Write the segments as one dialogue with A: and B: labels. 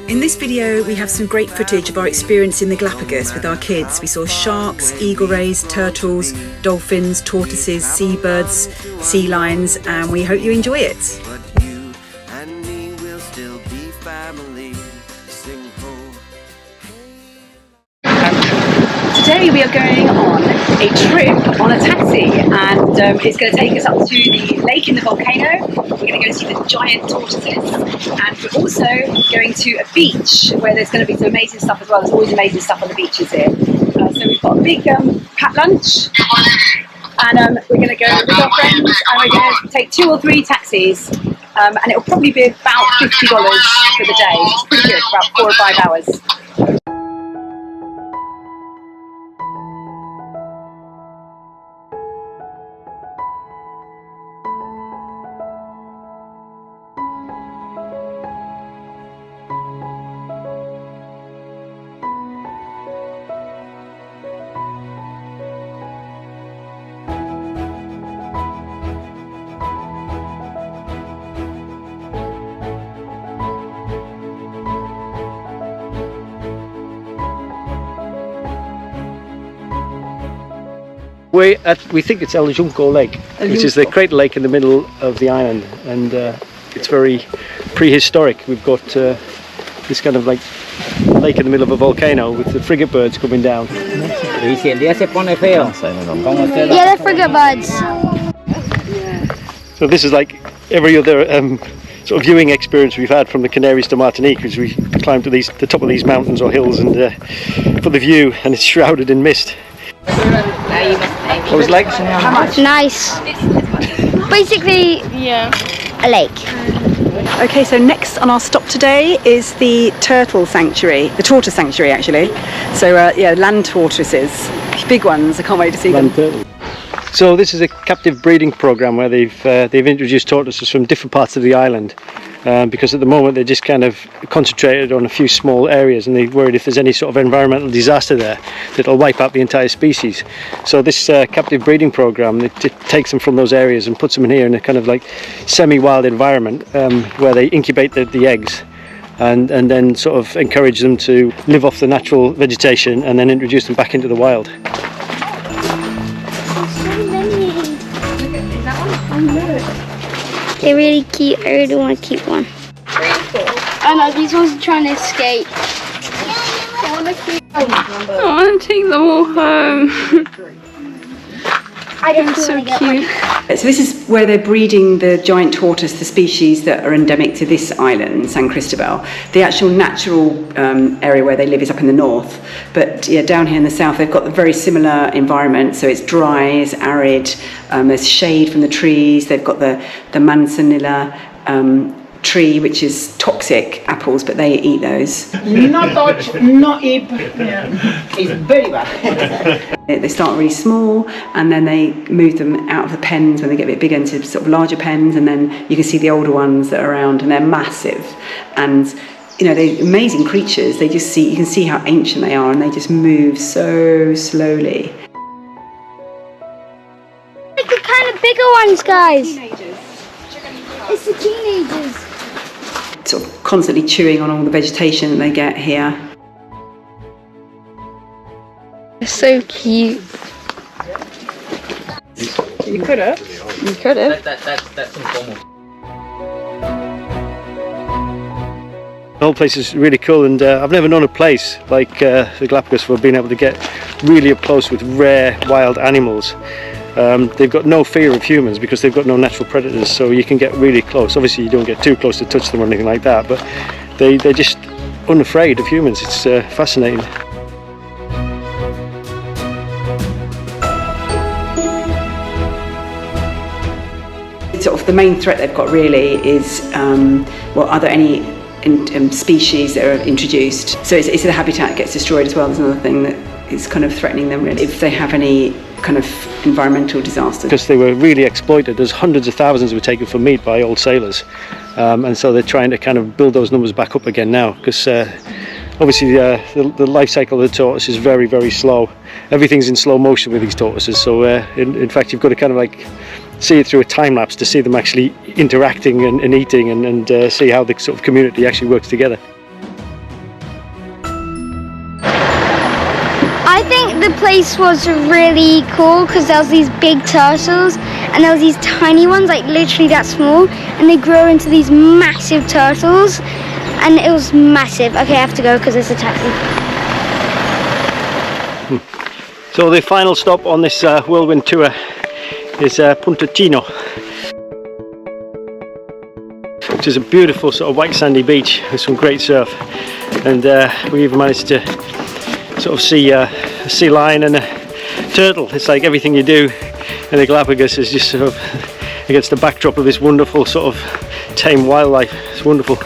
A: In this video we have some great footage of our experience in the Galapagos with our kids. We saw sharks, eaglerays, turtles, dolphins, tortoises, seabirds, sea lions, and we hope you enjoy it.
B: But you and me will still be family. Sing ho.
A: Today we are going on a trip on a taxi, and it's going to take us up to the lake in the volcano. We're going to go see the giant tortoises, and we're also going to a beach where there's going to be some amazing stuff as well. There's always amazing stuff on the beaches here. So we've got a big packed lunch, and we're going to go with our friends, and we're going to take 2 or 3 taxis, and it'll probably be about $50 for the day. It's pretty good, about 4 or 5 hours.
C: We think it's El Junco Lake, which is the crater lake in the middle of the island, and it's very prehistoric. We've got this kind of like lake in the middle of a volcano with the frigate birds coming down.
D: Yeah, they're frigate birds.
C: So this is like every other sort of viewing experience we've had from the Canaries to Martinique, as we climb to the top of these mountains or hills and for the view, and it's shrouded in mist. What was it like?
A: How much?
D: Nice. Basically, yeah, a lake.
A: Okay, so next on our stop today is the turtle sanctuary, the tortoise sanctuary actually. So yeah, land tortoises, big ones. I can't wait to see them.
C: So this is a captive breeding program where they've introduced tortoises from different parts of the island, because at the moment they're just kind of concentrated on a few small areas, and they're worried if there's any sort of environmental disaster there that'll wipe out the entire species. So this captive breeding program, it takes them from those areas and puts them in here in a kind of like semi-wild environment, where they incubate the eggs and then sort of encourage them to live off the natural vegetation and then introduce them back into the wild.
D: They're really cute. I really want to keep one. Oh no, these ones are trying to escape.
E: I want to take them all home.
D: They're
E: so cute.
A: So this is where they're breeding the giant tortoise, the species that are endemic to this island, San Cristobal. The actual natural area where they live is up in the north, but yeah, down here in the south they've got a very similar environment. So it's dry, it's arid, there's shade from the trees. They've got the manzanilla tree, which is toxic apples, but they eat those.
F: No touch, no eat. It's very bad.
A: They start really small, and then they move them out of the pens when they get a bit bigger into sort of larger pens, and then you can see the older ones that are around, and they're massive. And you know, they're amazing creatures. You can see how ancient they are, and they just move so slowly.
D: Like the kind of bigger ones, guys. It's the teenagers.
A: Sort of constantly chewing on all the vegetation that they get here.
E: They're so cute.
F: You could have.
E: You could have.
D: That's informal.
C: The whole place is really cool, and I've never known a place like the Galapagos where being able to get really up close with rare wild animals. They've got no fear of humans because they've got no natural predators, so you can get really close. Obviously you don't get too close to touch them or anything like that, but they're just unafraid of humans. It's fascinating.
A: Sort of the main threat they've got really is, well, are there any species that are introduced? So it's the habitat gets destroyed as well. There's another thing that is kind of threatening them really, if they have any kind of environmental disasters.
C: Because they were really exploited. There's hundreds of thousands were taken for meat by old sailors, and so they're trying to kind of build those numbers back up again now, because obviously the life cycle of the tortoise is very, very slow. Everything's in slow motion with these tortoises, so in fact you've got to kind of like see it through a time lapse to see them actually interacting and eating and see how the sort of community actually works together.
D: the place was really cool because there was these big turtles and there was these tiny ones, like literally that small, and they grow into these massive turtles, and it was massive. Okay, I have to go because there's a taxi.
C: So the final stop on this whirlwind tour is Punta Tino, which is a beautiful sort of white sandy beach with some great surf, and we even managed to sort of see a sea lion and a turtle. It's like everything you do in the Galapagos is just sort of against the backdrop of this wonderful sort of tame wildlife. It's wonderful.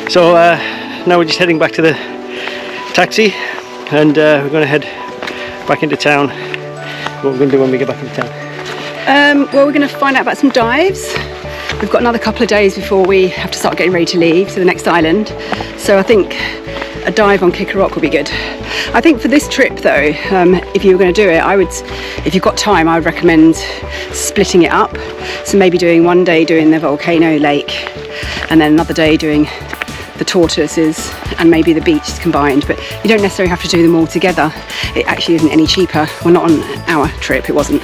C: So now we're just heading back to the taxi, and we're going to head back into town. What we're going to do when we get back into town?
A: Well, we're going to find out about some dives. We've got another couple of days before we have to start getting ready to leave to the next island. So I think a dive on Kicker Rock would be good. I think for this trip though, if you were going to do it, if you've got time, I would recommend splitting it up. So maybe doing one day doing the volcano lake, and then another day doing the tortoises and maybe the beach combined, but you don't necessarily have to do them all together. It actually isn't any cheaper. Well, not on our trip, it wasn't.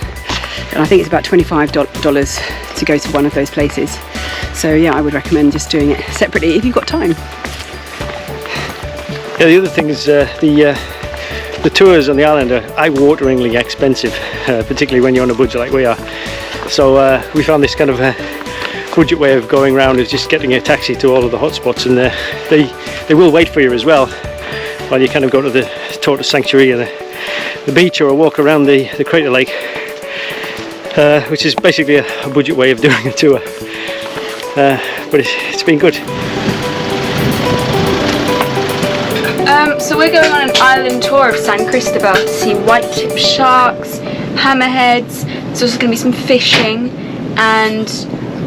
A: And I think it's about $25 to go to one of those places. So yeah, I would recommend just doing it separately if you've got time.
C: Yeah, the other thing is the tours on the island are eye-wateringly expensive, particularly when you're on a budget like we are. So we found this kind of budget way of going around is just getting a taxi to all of the hotspots, and they will wait for you as well while you kind of go to the tortoise sanctuary and the beach, or a walk around the crater lake, which is basically a budget way of doing a tour, but it's been good.
E: So we're going on an island tour of San Cristobal to see white-tip sharks, hammerheads. There's also going to be some fishing, and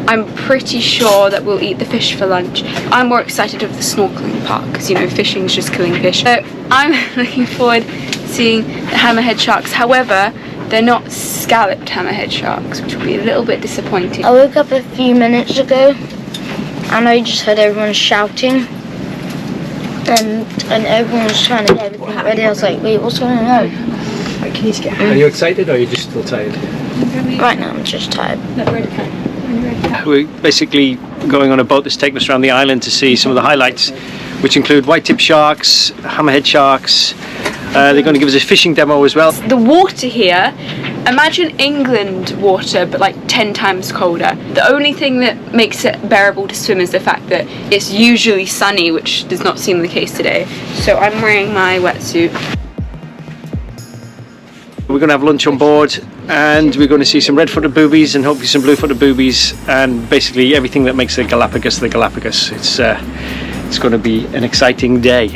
E: I'm pretty sure that we'll eat the fish for lunch. I'm more excited of the snorkeling part because, you know, fishing's just killing fish. So I'm looking forward to seeing the hammerhead sharks. However, they're not scalloped hammerhead sharks, which will be a little bit disappointing.
D: I woke up a few minutes ago and I just heard everyone shouting, and everyone was trying to get everything ready. I was like, wait, what's going on?
C: Are you excited, or are you just still tired?
D: Right now I'm just tired.
C: We're basically going on a boat that's taking us around the island to see some of the highlights, which include white-tip sharks, hammerhead sharks. They're going to give us a fishing demo as well.
E: The water here, imagine England water but like 10 times colder. The only thing that makes it bearable to swim is the fact that it's usually sunny, which does not seem the case today. So I'm wearing my wetsuit.
C: We're going to have lunch on board, and we're going to see some red-footed boobies and hopefully some blue-footed boobies, and basically everything that makes the Galapagos the Galapagos. It's going to be an exciting day.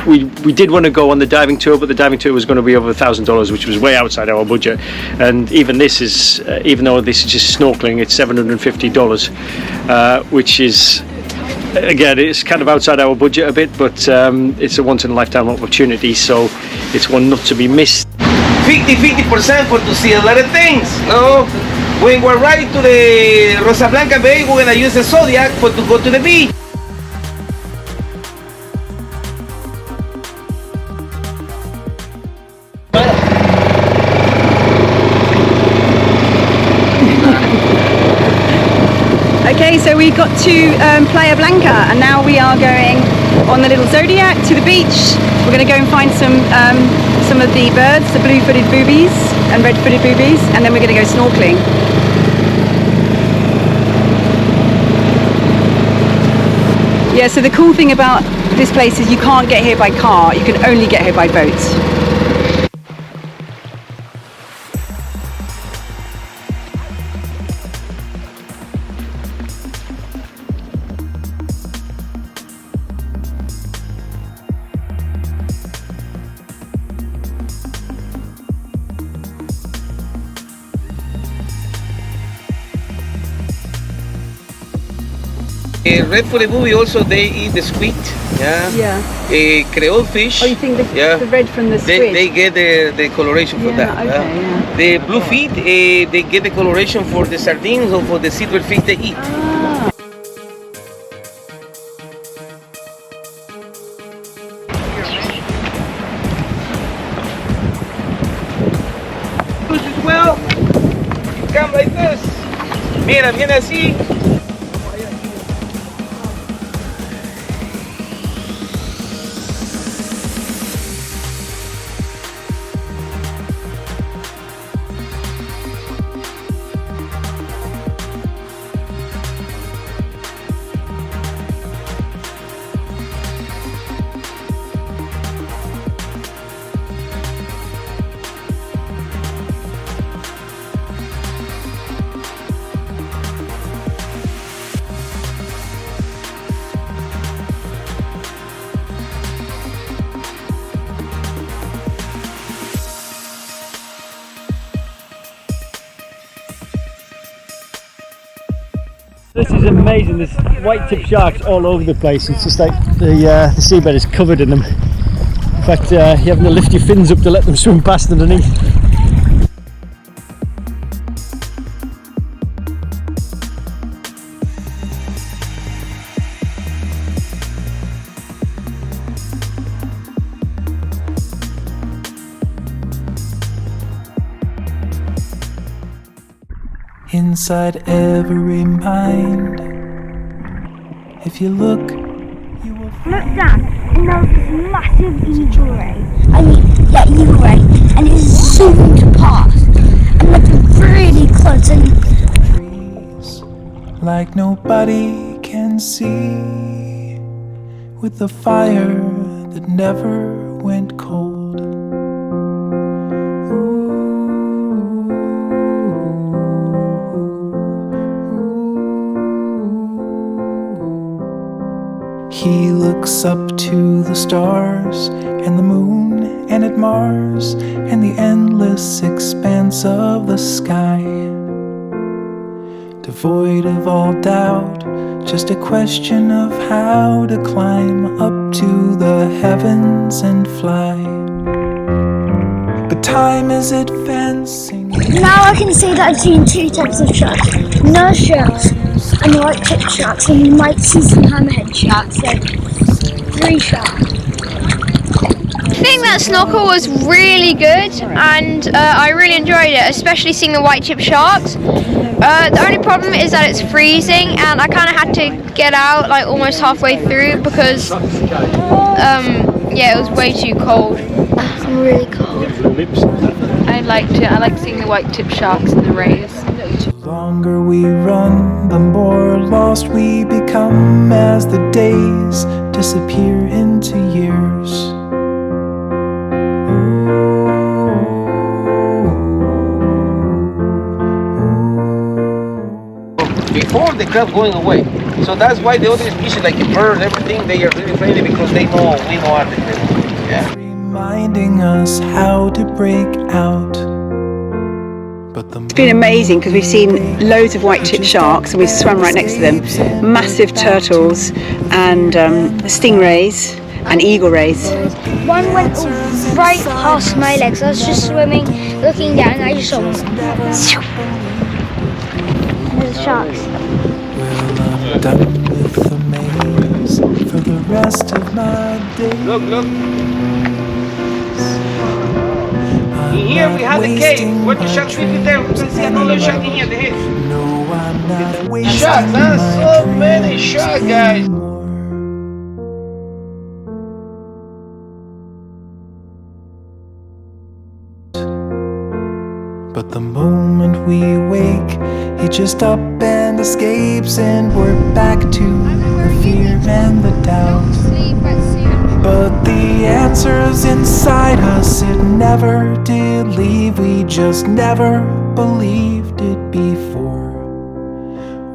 C: We did want to go on the diving tour, but the diving tour was going to be over $1,000, which was way outside our budget. And even this is, even though this is just snorkeling, it's $750, which is, again, it's kind of outside our budget a bit, but it's a once-in-a-lifetime opportunity, so it's one not to be missed.
G: 50% for to see a lot of things, no? When we're riding to the Rosa Blanca Bay, we're gonna use the Zodiac for to go to the beach.
A: Okay, so we got to Playa Blanca, and now we are going on the little Zodiac to the beach. We're going to go and find some of the birds, the blue-footed boobies and red-footed boobies, and then we're going to go snorkeling. Yeah, so the cool thing about this place is you can't get here by car, you can only get here by boat.
G: Red footed booby also they eat the squid,
A: Yeah.
G: Creole fish.
A: Oh, you think the red from the squid?
G: They get the coloration for that.
A: Okay, yeah.
G: The blue feet, they get the coloration for the sardines or for the silver fish they eat.
A: Ah.
G: Well, come like this. Mira, viene así.
C: This is amazing. There's white-tip sharks all over the place. It's just like the seabed is covered in them. In fact, you're having to lift your fins up to let them swim past underneath.
H: Inside every mind, if you look, you will
D: Look down, and there was this massive Eagleray. Eagleray, and it zoomed past, and looked really close, and
H: freeze like nobody can see, with the fire that never went cold. He looks up to the stars and the moon and at Mars and the endless expanse of the sky. Devoid of all doubt, just a question of how to climb up to the heavens and fly. But time is advancing.
D: now I can see that I've seen two types of sharks. Nurse sharks and white-tipped sharks, and you might see some hammerhead sharks, so 3 sharks.
I: I think that snorkel was really good, and I really enjoyed it, especially seeing the white-tipped sharks. The only problem is that it's freezing, and I kind of had to get out like almost halfway through because yeah, it was way too cold.
D: I'm really cold.
E: I liked it. I like seeing the white-tipped sharks and the rays.
H: The longer we run, the more lost we become as the days disappear into years.
G: Before the crab going away. So that's why the other species like the bird, everything, they are really friendly because they know we know are the crab. Yeah.
H: Reminding us how to break out. But
A: It's been amazing because we've seen loads of white-tipped sharks and we've swum right next to them, massive turtles and stingrays and eaglerays.
D: One went right past my legs. I was just swimming, looking down, and I just saw one. There's sharks.
H: well, I'm done with the maze for the rest of my days.
G: Look, look. Here we have the cave. Where the sharks live in there. We can see another shark in here, the head.
H: No, I'm not wasting
G: Sharks, huh? So many sharks, guys.
H: But the moment we wake, he just up and escapes, and we're back to the fear and the doubt. But the answer's inside us, it never did leave. We just never believed it before.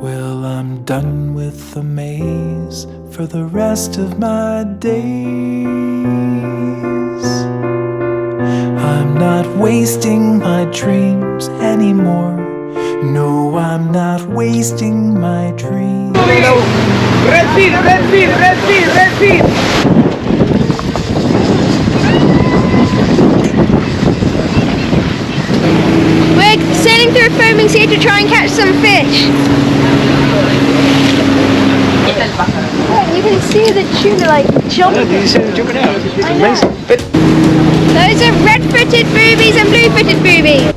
H: Well, I'm done with the maze for the rest of my days. I'm not wasting my dreams anymore. No, I'm not wasting my dreams.
G: Red feet, red feet, red feet, red feet.
I: We're sailing through a foaming sea to try and catch some fish. You can see the tuna like jumping.
C: Did you see them jumping out? It's amazing.
I: Those are red-footed boobies and blue-footed boobies.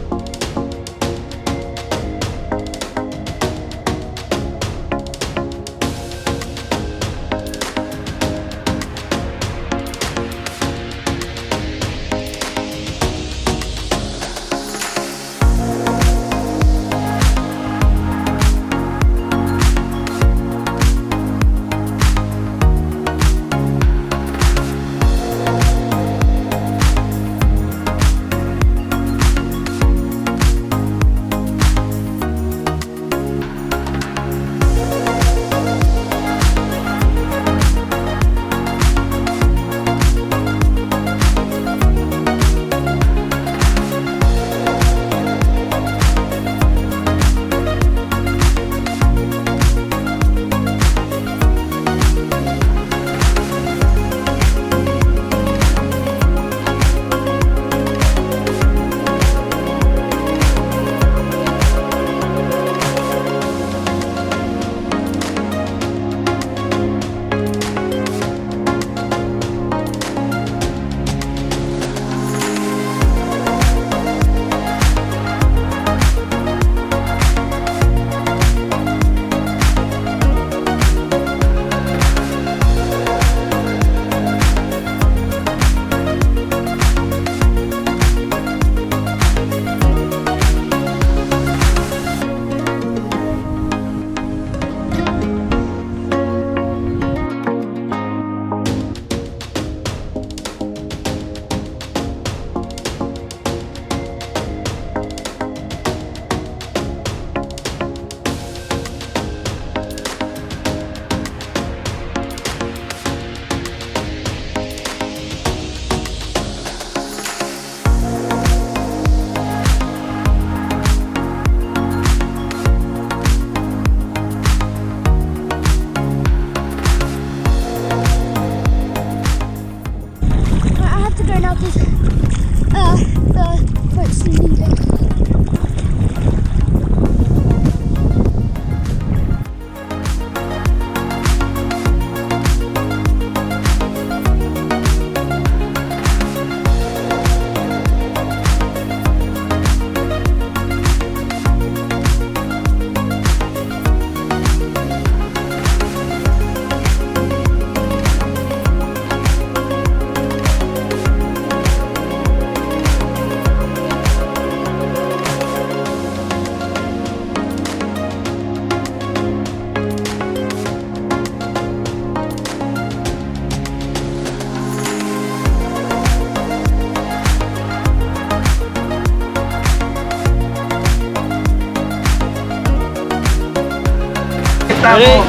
C: Ready?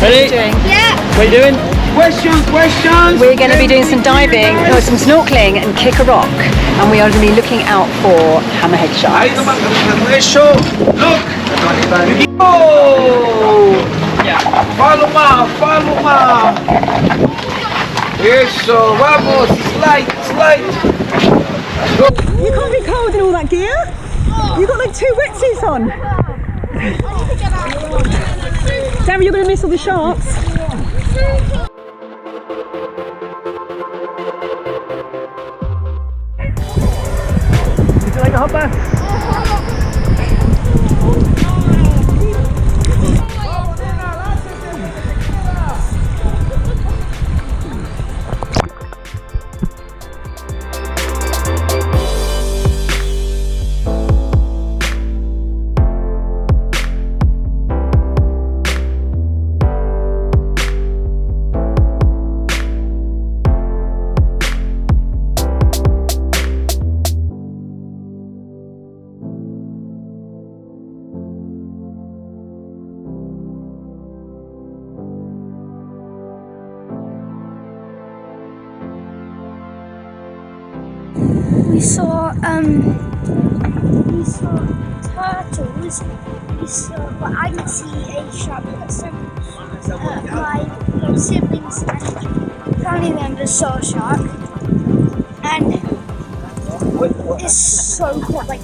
C: Ready?
D: Yeah.
C: What are you doing?
G: Questions.
A: We're going to be doing some diving, or some snorkeling and kick a rock, and we are going to be looking out for hammerhead
G: Ahí
A: sharks.
G: nomás, eso. Look. Oh. Follow ma. Eso, vamos. Slide.
F: You can't be cold in all that gear. You've got like 2 wetsuits on. Darren, you're going to miss all the sharks.
C: Would you like a hot bath?
D: saw turtles. But I didn't see a shark, but my siblings and family members saw a shark, and it's so hot. Like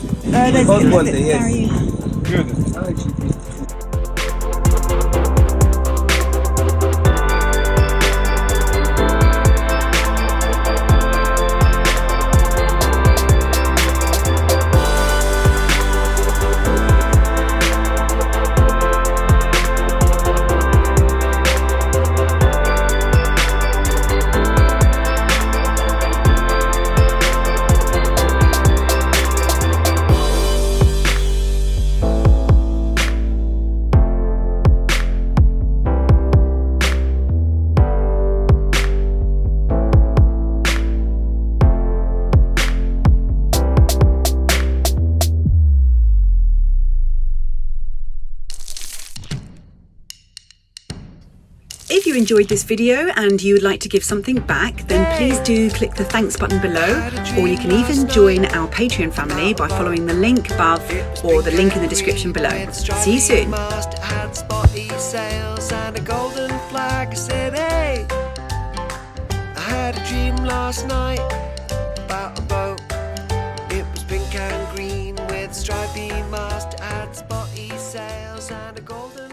A: If you enjoyed this video and you would like to give something back, then please do click the thanks button below, or you can even join our Patreon family by following the link above or the link in the description below. See you soon.
B: Had spotty sails and a golden flag. I said, hey, I had a dream last night about a boat. It was pink and green with stripy mast. It had spotty sails and a golden